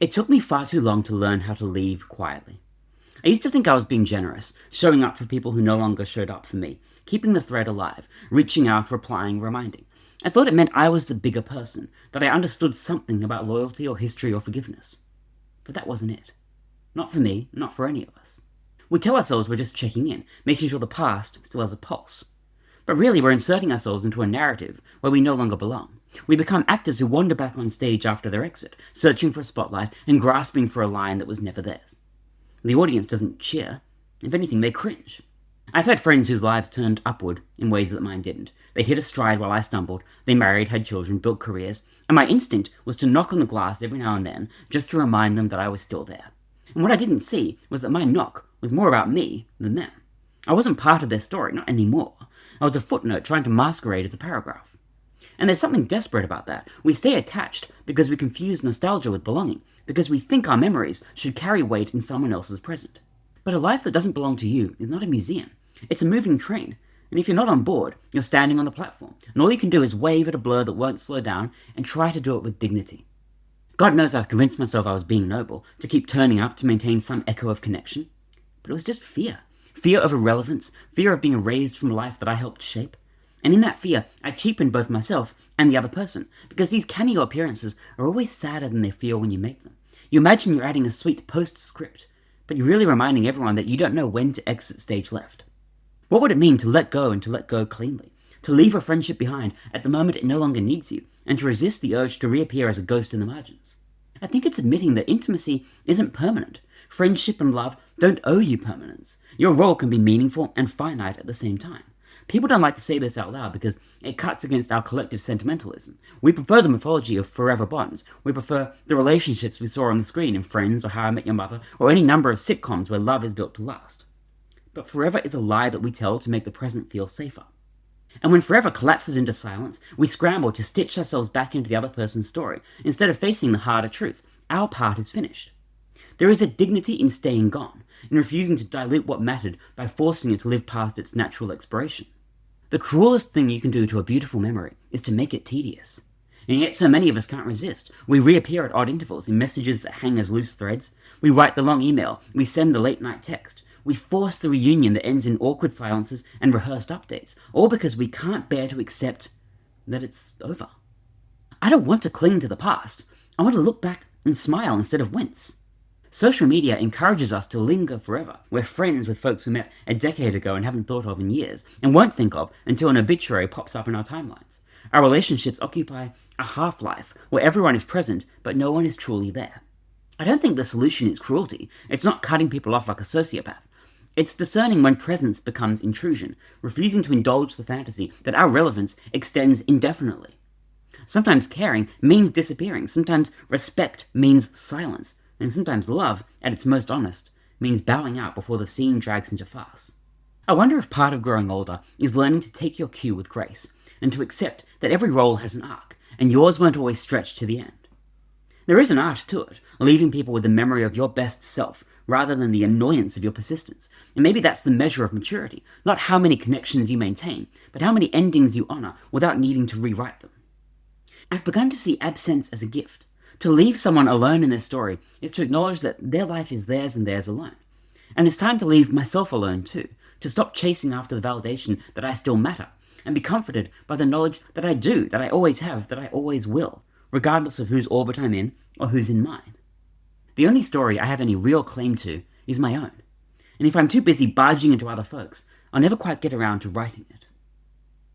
It took me far too long to learn how to leave quietly. I used to think I was being generous, showing up for people who no longer showed up for me, keeping the thread alive, reaching out, replying, reminding. I thought it meant I was the bigger person, that I understood something about loyalty or history or forgiveness. But that wasn't it. Not for me, not for any of us. We tell ourselves we're just checking in, making sure the past still has a pulse. But really, we're inserting ourselves into a narrative where we no longer belong. We become actors who wander back on stage after their exit, searching for a spotlight and grasping for a line that was never theirs. The audience doesn't cheer. If anything, they cringe. I've had friends whose lives turned upward in ways that mine didn't. They hit a stride while I stumbled. They married, had children, built careers, and my instinct was to knock on the glass every now and then just to remind them that I was still there. And what I didn't see was that my knock was more about me than them. I wasn't part of their story, not anymore. I was a footnote trying to masquerade as a paragraph. And there's something desperate about that. We stay attached because we confuse nostalgia with belonging, because we think our memories should carry weight in someone else's present. But a life that doesn't belong to you is not a museum. It's a moving train, and if you're not on board, you're standing on the platform, and all you can do is wave at a blur that won't slow down and try to do it with dignity. God knows I've convinced myself I was being noble, to keep turning up to maintain some echo of connection, but it was just fear. Fear of irrelevance, fear of being erased from a life that I helped shape. And in that fear, I cheapened both myself and the other person, because these cameo appearances are always sadder than they feel when you make them. You imagine you're adding a sweet postscript, but you're really reminding everyone that you don't know when to exit stage left. What would it mean to let go and to let go cleanly? To leave a friendship behind at the moment it no longer needs you, and to resist the urge to reappear as a ghost in the margins? I think it's admitting that intimacy isn't permanent. Friendship and love don't owe you permanence. Your role can be meaningful and finite at the same time. People don't like to say this out loud because it cuts against our collective sentimentalism. We prefer the mythology of forever bonds. We prefer the relationships we saw on the screen in Friends or How I Met Your Mother or any number of sitcoms where love is built to last. But forever is a lie that we tell to make the present feel safer. And when forever collapses into silence, we scramble to stitch ourselves back into the other person's story, instead of facing the harder truth. Our part is finished. There is a dignity in staying gone, in refusing to dilute what mattered by forcing it to live past its natural expiration. The cruelest thing you can do to a beautiful memory is to make it tedious. And yet so many of us can't resist. We reappear at odd intervals in messages that hang as loose threads. We write the long email. We send the late-night text. We force the reunion that ends in awkward silences and rehearsed updates, all because we can't bear to accept that it's over. I don't want to cling to the past. I want to look back and smile instead of wince. Social media encourages us to linger forever. We're friends with folks we met a decade ago and haven't thought of in years, and won't think of until an obituary pops up in our timelines. Our relationships occupy a half-life where everyone is present, but no one is truly there. I don't think the solution is cruelty. It's not cutting people off like a sociopath. It's discerning when presence becomes intrusion, refusing to indulge the fantasy that our relevance extends indefinitely. Sometimes caring means disappearing, sometimes respect means silence, and sometimes love, at its most honest, means bowing out before the scene drags into farce. I wonder if part of growing older is learning to take your cue with grace, and to accept that every role has an arc, and yours won't always stretch to the end. There is an art to it, leaving people with the memory of your best self, rather than the annoyance of your persistence. And maybe that's the measure of maturity, not how many connections you maintain, but how many endings you honor without needing to rewrite them. I've begun to see absence as a gift. To leave someone alone in their story is to acknowledge that their life is theirs and theirs alone. And it's time to leave myself alone too, to stop chasing after the validation that I still matter, and be comforted by the knowledge that I do, that I always have, that I always will, regardless of whose orbit I'm in or who's in mine. The only story I have any real claim to is my own, and if I'm too busy barging into other folks, I'll never quite get around to writing it.